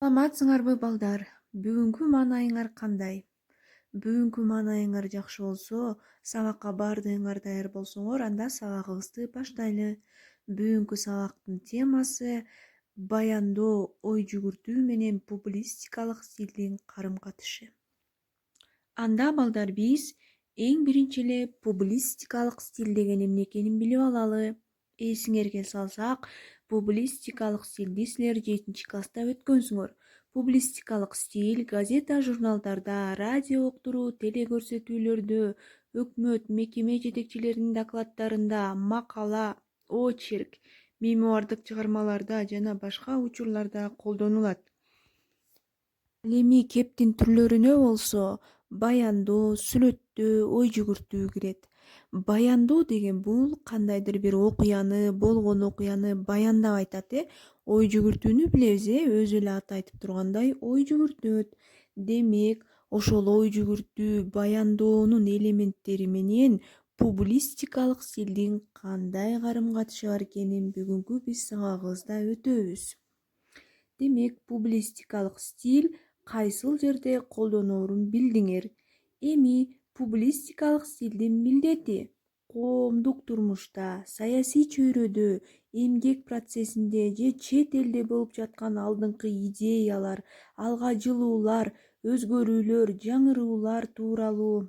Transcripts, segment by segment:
Саламатсыңарбы балдар? Бүгүнкү маанайыңар кандай? Бүгүнкү маанайыңар жакшы болсо, сабакка баардыгыңар даяр болсоңор, анда сабагыбызды баштайлы. Бүгүнкү сабактын темасы баяндоо, ой жүгүртүү менен публистикалык стилдин карым-катышы. Анда балдар биз эң биринчи эле публистикалык стиль деген эмне экенин билип алалы. Эсиңерге салсак, публистикалык стилди силер 7 класста өткөнсүңөр. Публистикалык стиль газета, журналдарда, радио уктуруу, телекөрсөтүүлөрдө, өкмөт, мекеме жетекчилеринин докладдарында, макала, очерк, мемуардык чыгармаларда жана башка учурларда колдонулат. Ал эми кептин түрлөрүнө болсо, баяндоо, сүлөттөө, ой жүгүртүү кирет. Баяндоо деген бул кандайдыр бир окуяны, болгон окуяны баяндап айтат. Ой жүгүртүүнү билебиз, өзү эле аты айтып тургандай, ой жүгүртөт. Демек, ошол ой жүгүртүү, баяндоонун элементтери менен публистикалык стилдин кандай карым-катышы бар экенин бүгүнкү биз сабагыбызда өтөбүз. Демек, публистикалык стиль кайсыл жерде колдоноорун билдиңер. Эми публистикалык стилдин милдети коомдук турмушта, саясий чөйрөдө, эмгек процессинде же чет элде болуп жаткан алдыңкы идеялар, алга жылуулар, өзгөрүүлөр, жаңыруулар тууралуу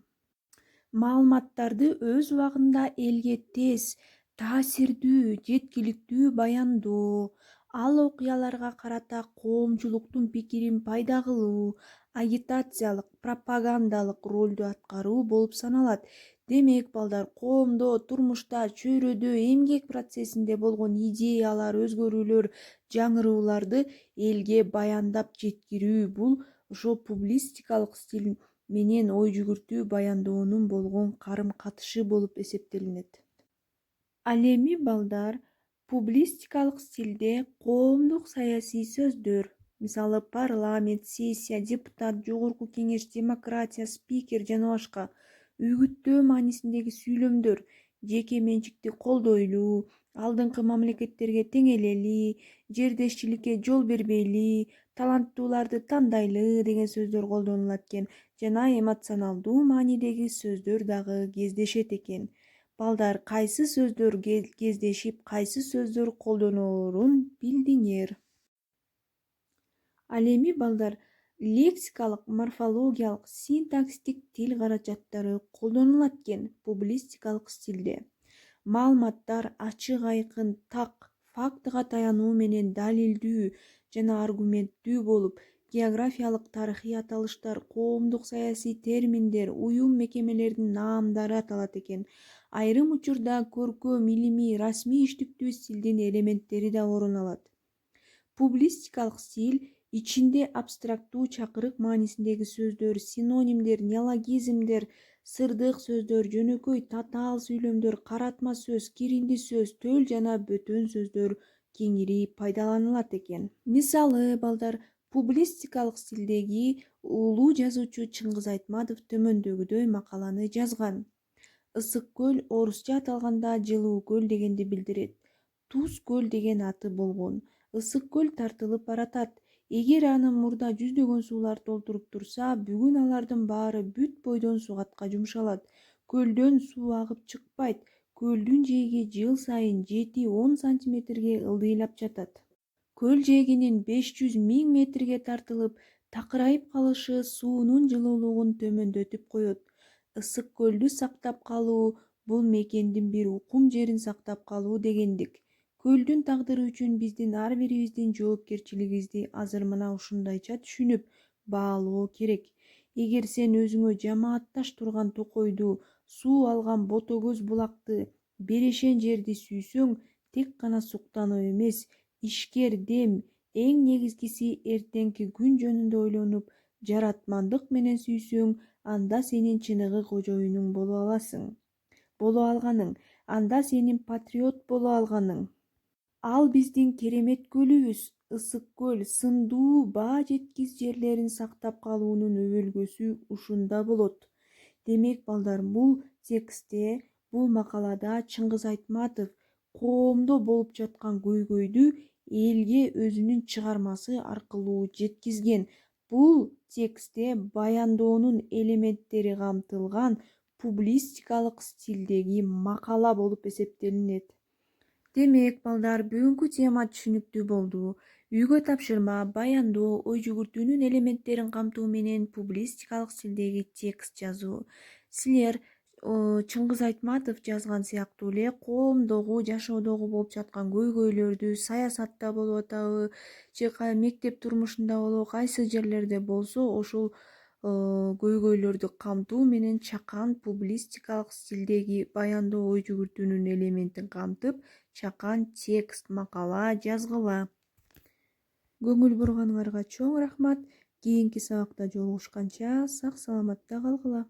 маалыматтарды өз убагында элге тез, таасирдүү, жеткиликтүү баяндоо, ал окуяларга карата коомчулуктун пикирин пайда кылуу, агитациялык, пропагандалык ролду аткаруу болуп саналат. Демек, балдар, коомдо, турмушта, чөйрөдө, эмгек процессинде болгон идеялар, өзгөрүүлөр, жаңырууларды элге баяндап жеткирүү бул ошо публистикалык стиль менен ой жүгүртүү баяндоонун болгон карым-катышы болуп эсептелинет. Ал эми балдар, публистикалык стилде коомдук саясий сөздөр, мисалы парламент, сессия, депутат, жогорку кеңеш, демократия, спикер жана башка үгүттөө маанисиндеги сүйлөмдөр, жеке менчикти колдойлуу, алдыңкы мамлекеттерге теңелели, жердешчиликке жол бербейли, таланттууларды тандайлы деген сөздөр колдонулат экен жана эмоционалдуу маанидеги сөздөр дагы кездешет экен. Балдар, кайсы сөздөр кездешип, кайсы сөздөр колдоноорун билдиңер. Ал эми балдар, лексикалык, морфологиялык, синтаксистик тил каражаттары колдонулат экен публистикалык стилде. Маалыматтар ачык, айкын, так, фактыга таянуу менен далилдүү жана аргументтүү болуп, географиялык, тарыхый аталыштар, коомдук саясий терминдер, уюм мекемелердин наамдары аталат экен. Айрым учурда көркөм, илимий, расмий иштиктүү стилдин элементтери да орун алат. Публистикалык стиль ичинде абстрактуу чакырык маанисиндеги сөздөр, синонимдер, неологизмдер, сырдык сөздөр, жөнөкөй татаал сүйлөмдөр, каратма сөз, киринди сөз, төл жана бөтөн сөздөр кеңири пайдаланылат экен. Мисалы, балдар, публистикалык стилдеги улуу жазуучу Чыңгыз Айтматов төмөндөгүдөй макаланы жазган. Ысык көл орусча аталганда жылуу көл дегенди билдирет. Туз көл деген аты болгон. Ысык көл тартылып баратат. Эгер аны мурда жүздөгөн суулар толтуруп турса, бүгүн алардын баары бүт бойдон сугатка жумшалат. Көлдөн суу агып чыкпайт. Көлдүн жээги жыл сайын 7-10 сантиметрге ылдыйлап жатат. Көл жээгинин 500 000 метрге тартылып, такырайып калышы суунун жылуулугун төмөндөтүп коет. Ысык көлдү сактап калуу бул мекендин бир укум жерин сактап калуу дегендик. Көлдүн тагдыры үчүн биздин ар бирибиздин жоопкерчилигибизди азыр мына ушундайча түшүнүп баалоо керек. Эгер сен өзүңө жамаатташ турган токойду, суу алган ботокөз булакты, берешен жерди сүйсөң, тек гана суктануу эмес, ишкер, дем, эң негизгиси эртеңки күн жөнүндө ойлонуп, жаратмандык менен сүйсөң, анда сенин чыныгы кожоюнуң боло алганың, анда сенин патриот боло алганың. Ал биздин керемет көлүбүз. Ысык көл сындуу баа жеткис жерлерин сактап калуунун өбөлгөсү ушунда болот. Демек, балдар, бул текстте, бул макалада Чыңгыз Айтматов коомдо болуп жаткан көйгөйдү элге өзүнүн чыгармасы аркылуу жеткизген. Бул текстте баяндоонун элементтери камтылган публистикалык стилдеги макала болуп эсептелинет. Демек, балдар, бүгүнкү тема түшүнүктүү болду. Үйгө тапшырма, баяндоо, ой жүгүртүүнүн элементтерин камтуу менен публистикалык стилдеги текст жазуу. Силер Чыңгыз Айтматов жазган сыяктуу эле коомдогу, жашоодогу болуп жаткан көйгөйлөрдү, саясатта болуп атабы, же мектеп турмушунда болобу, кайсы жерлерде болсо ошол көйгөйлөрдү камтуу менен чакан публистикалык стилдеги баяндоо, ой жүгүртүүнүн элементин камтып, чакан текст, макала жазгыла. Көңүл бурганыңарга чоң рахмат. Кийинки сабакта жолугушканча сак саламатта калгыла.